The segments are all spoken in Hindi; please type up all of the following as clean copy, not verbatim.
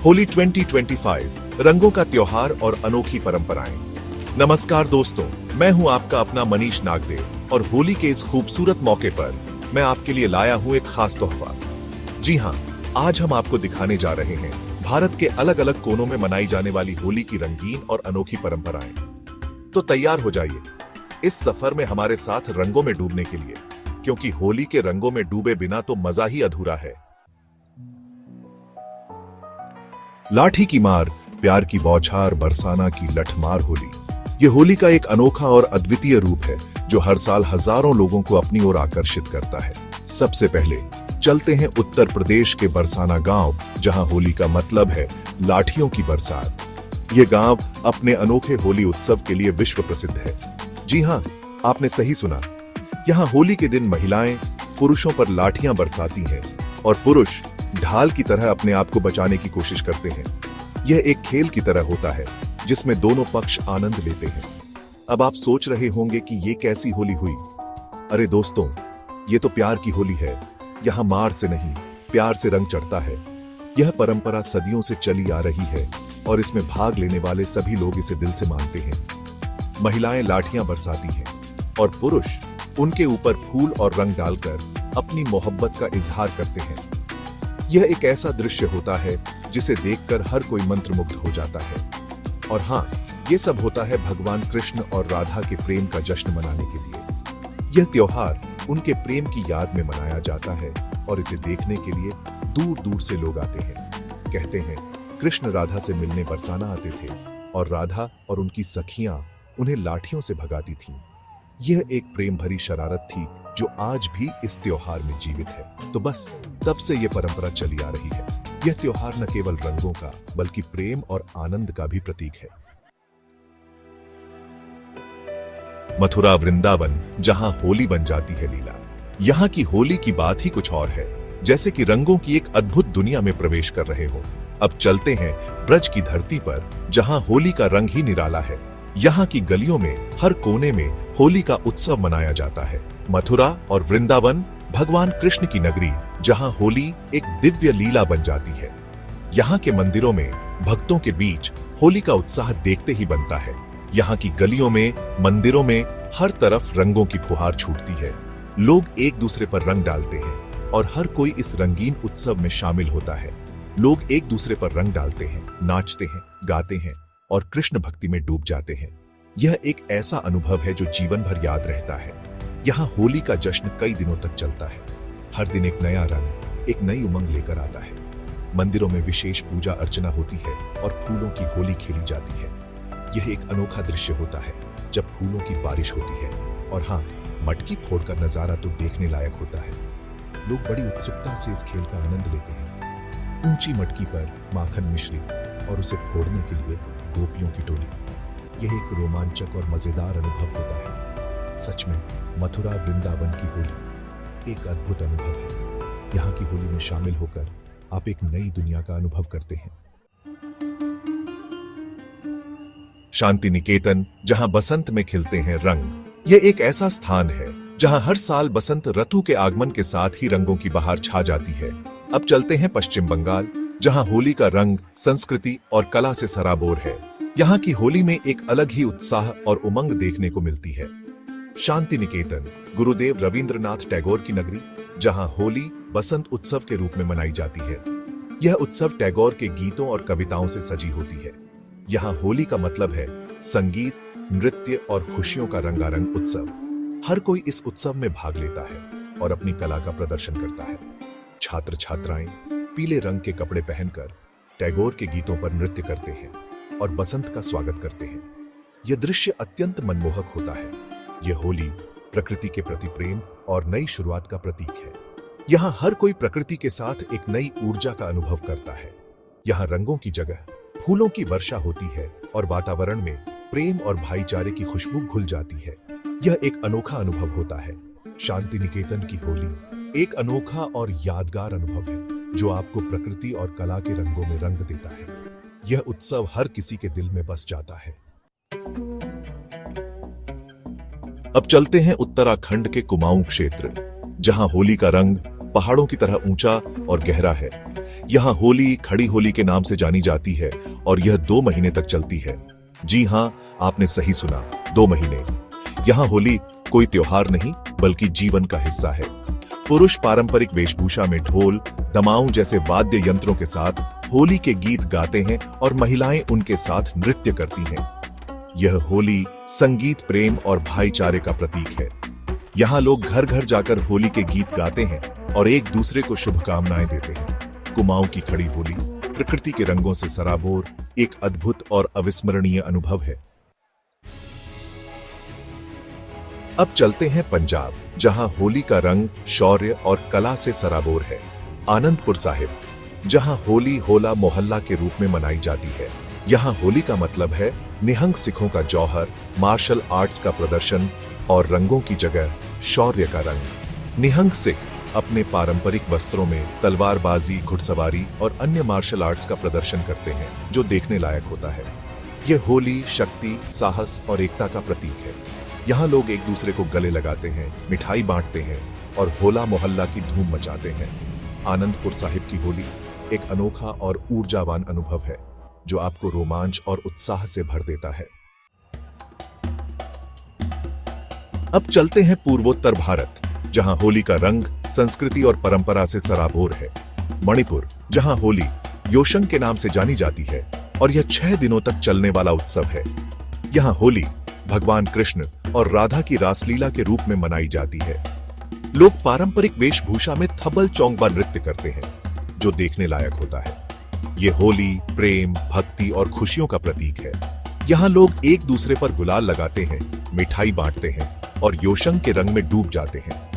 होली 2025 रंगों का त्योहार और अनोखी परंपराएं। नमस्कार दोस्तों, मैं हूं आपका अपना मनीष नागदेव और होली के इस खूबसूरत मौके पर मैं आपके लिए लाया हूं एक खास तोहफा। जी हां, आज हम आपको दिखाने जा रहे हैं भारत के अलग अलग कोनों में मनाई जाने वाली होली की रंगीन और अनोखी परंपराएं। तो तैयार हो जाइए इस सफर में हमारे साथ रंगों में डूबने के लिए, क्योंकि होली के रंगों में डूबे बिना तो मजा ही अधूरा है। लाठी की मार, प्यार की बौछार, बरसाना की लठमार होली। ये होली का एक अनोखा और अद्वितीय रूप है जो हर साल हजारों लोगों को अपनी ओर आकर्षित करता है। सबसे पहले चलते हैं उत्तर प्रदेश के बरसाना गांव, जहां होली का मतलब है लाठियों की बरसात। ये गांव अपने अनोखे होली उत्सव के लिए विश्व प्रसिद्ध है। जी हां, आपने सही सुना। यहाँ होली के दिन महिलाएं पुरुषों पर लाठियां बरसाती हैं और पुरुष ढाल की तरह अपने आप को बचाने की कोशिश करते हैं। यह एक खेल की तरह होता है जिसमें दोनों पक्ष आनंद लेते हैं। अब आप सोच रहे होंगे कि ये कैसी होली हुई? अरे दोस्तों, ये तो प्यार की होली है। यहाँ मार से नहीं, प्यार से रंग चढ़ता है। यह परंपरा सदियों से चली आ रही है और इसमें भाग लेने वाले सभी लोग इसे दिल से मानते हैं। महिलाएं लाठियां बरसाती हैं और पुरुष उनके ऊपर फूल और रंग डालकर अपनी मोहब्बत का इजहार करते हैं। यह एक ऐसा दृश्य होता है जिसे देखकर हर कोई मंत्रमुग्ध हो जाता है। और हाँ, ये सब होता है भगवान कृष्ण और राधा के प्रेम का जश्न मनाने के लिए। यह त्योहार उनके प्रेम की याद में मनाया जाता है और इसे देखने के लिए दूर दूर से लोग आते हैं। कहते हैं कृष्ण राधा से मिलने बरसाना आते थे और राधा और उनकी सखियां उन्हें लाठियों से भगाती थीं। यह एक प्रेम भरी शरारत थी जो आज भी इस त्योहार में जीवित है। तो बस तब से यह परंपरा चली आ रही है। यह त्योहार न केवल रंगों का बल्कि प्रेम और आनंद का भी प्रतीक है। मथुरा वृंदावन, जहां होली बन जाती है लीला। यहाँ की होली की बात ही कुछ और है, जैसे कि रंगों की एक अद्भुत दुनिया में प्रवेश कर रहे हो। अब चलते हैं ब्रज की धरती पर, जहां होली का रंग ही निराला है। यहाँ की गलियों में हर कोने में होली का उत्सव मनाया जाता है। मथुरा और वृंदावन भगवान कृष्ण की नगरी, जहां होली एक दिव्य लीला बन जाती है। यहाँ के मंदिरों में भक्तों के बीच होली का उत्साह देखते ही बनता है। यहाँ की गलियों में, मंदिरों में हर तरफ रंगों की फुहार छूटती है। लोग एक दूसरे पर रंग डालते हैं और हर कोई इस रंगीन उत्सव में शामिल होता है। लोग एक दूसरे पर रंग डालते हैं, नाचते हैं, गाते हैं और कृष्ण भक्ति में डूब जाते हैं। यह एक ऐसा अनुभव है जो जीवन भर याद रहता है। यहाँ होली का जश्न कई दिनों तक चलता है। हर दिन एक नया रंग, एक नई उमंग लेकर आता है। मंदिरों में विशेष पूजा अर्चना होती है और फूलों की होली खेली जाती है। यह एक अनोखा दृश्य होता है जब फूलों की बारिश होती है। और हाँ, मटकी फोड़कर नजारा तो देखने लायक होता है। लोग बड़ी उत्सुकता से इस खेल का आनंद लेते हैं। ऊंची मटकी पर माखन मिश्री और उसे फोड़ने के लिए गोपियों की टोली। यह एक रोमांचक और मजेदार अनुभव होता है। सच में मथुरा वृंदावन की होली एक अद्भुत अनुभव है। यहाँ की होली में शामिल होकर आप एक नई दुनिया का अनुभव करते हैं। शांति निकेतन, जहां बसंत में खिलते हैं रंग। यह एक ऐसा स्थान है जहां हर साल बसंत ऋतु के आगमन के साथ ही रंगों की बहार छा जाती है। अब चलते हैं पश्चिम बंगाल, जहां होली का रंग संस्कृति और कला से सराबोर है। यहाँ की होली में एक अलग ही उत्साह और उमंग देखने को मिलती है। शांति निकेतन, गुरुदेव रविंद्रनाथ टैगोर की नगरी, जहां होली बसंत उत्सव के रूप में मनाई जाती है। यह उत्सव टैगोर के गीतों और कविताओं से सजी होती है। यहाँ होली का मतलब है संगीत, नृत्य और खुशियों का रंगारंग उत्सव। हर कोई इस उत्सव में भाग लेता है और अपनी कला का प्रदर्शन करता है। छात्र छात्राएं पीले रंग के कपड़े पहनकर टैगोर के गीतों पर नृत्य करते हैं और बसंत का स्वागत करते हैं। यह दृश्य अत्यंत मनमोहक होता है। यह होली प्रकृति के प्रति प्रेम और नई शुरुआत का प्रतीक है। यहाँ हर कोई प्रकृति के साथ एक नई ऊर्जा का अनुभव करता है। यहाँ रंगों की जगह फूलों की वर्षा होती है और वातावरण में प्रेम और भाईचारे की खुशबू घुल जाती है। यह एक अनोखा अनुभव होता है। शांति निकेतन की होली एक अनोखा और यादगार अनुभव है जो आपको प्रकृति और कला के रंगों में रंग देता है। यह उत्सव हर किसी के दिल में बस जाता है। अब चलते हैं उत्तराखंड के कुमाऊं क्षेत्र, जहां होली का रंग पहाड़ों की तरह ऊंचा और गहरा है। यहाँ होली खड़ी होली के नाम से जानी जाती है और यह 2 महीने तक चलती है। जी हाँ, आपने सही सुना, 2 महीने। यहाँ होली कोई त्योहार नहीं बल्कि जीवन का हिस्सा है। पुरुष पारंपरिक वेशभूषा में ढोल, दमाऊं जैसे वाद्य यंत्रों के साथ होली के गीत गाते हैं और महिलाएं उनके साथ नृत्य करती हैं। यह होली संगीत, प्रेम और भाईचारे का प्रतीक है। यहाँ लोग घर घर जाकर होली के गीत गाते हैं और एक दूसरे को शुभकामनाएं देते हैं। कुमाऊं की खड़ी होली प्रकृति के रंगों से सराबोर एक अद्भुत और अविस्मरणीय अनुभव है। अब चलते हैं पंजाब, जहां होली का रंग शौर्य और कला से सराबोर है। आनंदपुर साहिब, जहां होली होला मोहल्ला के रूप में मनाई जाती है। यहाँ होली का मतलब है निहंग सिखों का जौहर, मार्शल आर्ट्स का प्रदर्शन और रंगों की जगह शौर्य का रंग। निहंग सिख अपने पारंपरिक वस्त्रों में तलवारबाजी, घुड़सवारी और अन्य मार्शल आर्ट्स का प्रदर्शन करते हैं, जो देखने लायक होता है। यह होली शक्ति, साहस और एकता का प्रतीक है। यहाँ लोग एक दूसरे को गले लगाते हैं, मिठाई बांटते हैं और होला मोहल्ला की धूम मचाते हैं। आनंदपुर साहिब की होली एक अनोखा और ऊर्जावान अनुभव है, जो आपको रोमांच और उत्साह से भर देता है। अब चलते हैं पूर्वोत्तर भारत, जहां होली का रंग संस्कृति और परंपरा से सराबोर है। मणिपुर, जहां होली योशंग के नाम से जानी जाती है और यह 6 दिनों तक चलने वाला उत्सव है। यहाँ होली भगवान कृष्ण और राधा की रासलीला के रूप में मनाई जाती है। लोग पारंपरिक वेशभूषा में थबल चौंगबा नृत्य करते हैं, जो देखने लायक होता है। ये होली प्रेम, भक्ति और खुशियों का प्रतीक है। यहाँ लोग एक दूसरे पर गुलाल लगाते हैं, मिठाई बांटते हैं और योशंग के रंग में डूब जाते हैं।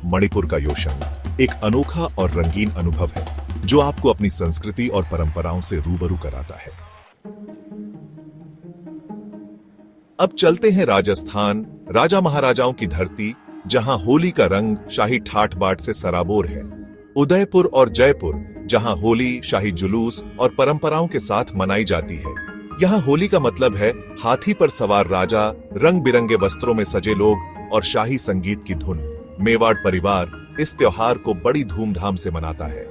मणिपुर का योशंग एक अनोखा और रंगीन अनुभव है, जो आपको अपनी संस्कृति और परंपराओं से रूबरू कराता है। अब चलते हैं राजस्थान, राजा महाराजाओं की धरती, जहां होली का रंग शाही ठाठ बाट से सराबोर है। उदयपुर और जयपुर, जहां होली शाही जुलूस और परंपराओं के साथ मनाई जाती है। यहाँ होली का मतलब है हाथी पर सवार राजा, रंग बिरंगे वस्त्रों में सजे लोग और शाही संगीत की धुन। मेवाड़ परिवार इस त्योहार को बड़ी धूमधाम से मनाता है।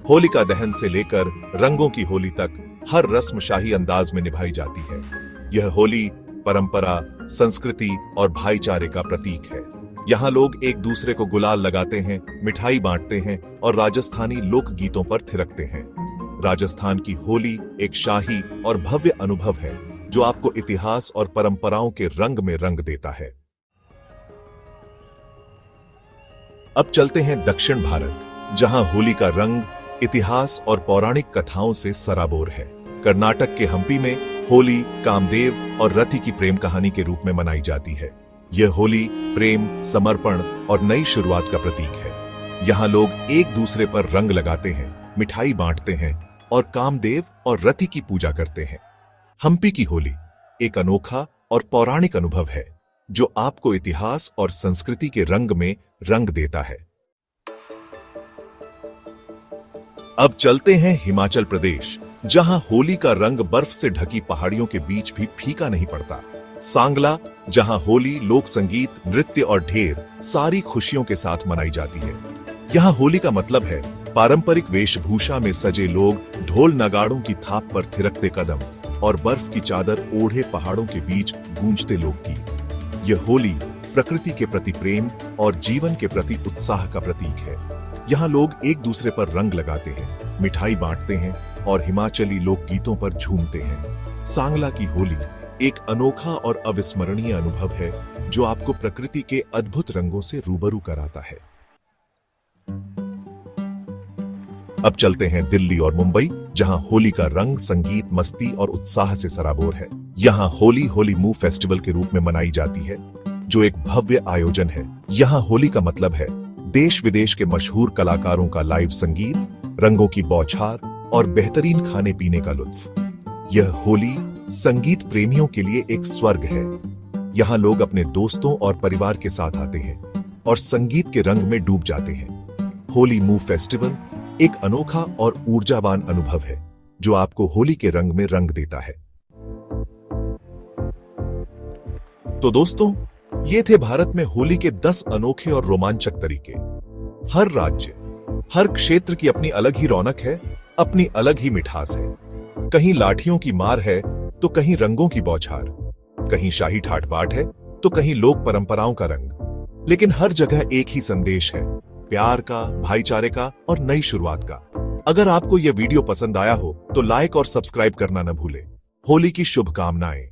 होलिका दहन से लेकर रंगों की होली तक हर रस्म शाही अंदाज में निभाई जाती है। यह होली परंपरा, संस्कृति और भाईचारे का प्रतीक है। यहाँ लोग एक दूसरे को गुलाल लगाते हैं, मिठाई बांटते हैं और राजस्थानी लोक गीतों पर थिरकते हैं। राजस्थान की होली एक शाही और भव्य अनुभव है, जो आपको इतिहास और परंपराओं के रंग में रंग देता है। अब चलते हैं दक्षिण भारत, जहां होली का रंग इतिहास और पौराणिक कथाओं से सराबोर है। कर्नाटक के हम्पी में होली कामदेव और रति की प्रेम कहानी के रूप में मनाई जाती है। यह होली प्रेम, समर्पण और नई शुरुआत का प्रतीक है। यहाँ लोग एक दूसरे पर रंग लगाते हैं, मिठाई बांटते हैं और कामदेव और रति की पूजा करते हैं। हम्पी की होली एक अनोखा और पौराणिक अनुभव है, जो आपको इतिहास और संस्कृति के रंग में रंग देता है। अब चलते हैं हिमाचल प्रदेश, जहां होली का रंग बर्फ से ढकी पहाड़ियों के बीच भी फीका नहीं पड़ता। सांगला, जहां होली लोक संगीत, नृत्य और ढेर सारी खुशियों के साथ मनाई जाती है। यहाँ होली का मतलब है पारंपरिक वेशभूषा में सजे लोग, ढोल नगाड़ों की थाप पर थिरकते कदम और बर्फ की चादर ओढ़े पहाड़ों के बीच गूंजते लोकगीत। यह होली प्रकृति के प्रति प्रेम और जीवन के प्रति उत्साह का प्रतीक है। यहाँ लोग एक दूसरे पर रंग लगाते हैं, मिठाई बांटते हैं और हिमाचली लोकगीतों पर झूमते हैं। सांगला की होली एक अनोखा और अविस्मरणीय अनुभव है, जो आपको प्रकृति के अद्भुत रंगों से रूबरू कराता है। अब चलते हैं दिल्ली और मुंबई, जहां होली का रंग संगीत, मस्ती और उत्साह से सराबोर है। यहाँ होली होली मूव फेस्टिवल के रूप में मनाई जाती है, जो एक भव्य आयोजन है। यहाँ होली का मतलब है देश विदेश के मशहूर कलाकारों का लाइव संगीत, रंगों की बौछार और बेहतरीन खाने पीने का लुत्फ। यह होली संगीत प्रेमियों के लिए एक स्वर्ग है। यहाँ लोग अपने दोस्तों और परिवार के साथ आते हैं और संगीत के रंग में डूब जाते हैं। होली मूव फेस्टिवल एक अनोखा और ऊर्जावान अनुभव है, जो आपको होली के रंग में रंग देता है। तो दोस्तों, ये थे भारत में होली के 10 अनोखे और रोमांचक तरीके। हर राज्य, हर क्षेत्र की अपनी अलग ही रौनक है, अपनी अलग ही मिठास है। कहीं लाठियों की मार है तो कहीं रंगों की बौछार, कहीं शाही ठाट बाट है तो कहीं लोक परंपराओं का रंग। लेकिन हर जगह एक ही संदेश है, प्यार का, भाईचारे का और नई शुरुआत का। अगर आपको यह वीडियो पसंद आया हो तो लाइक और सब्सक्राइब करना न भूलें। होली की शुभकामनाएं।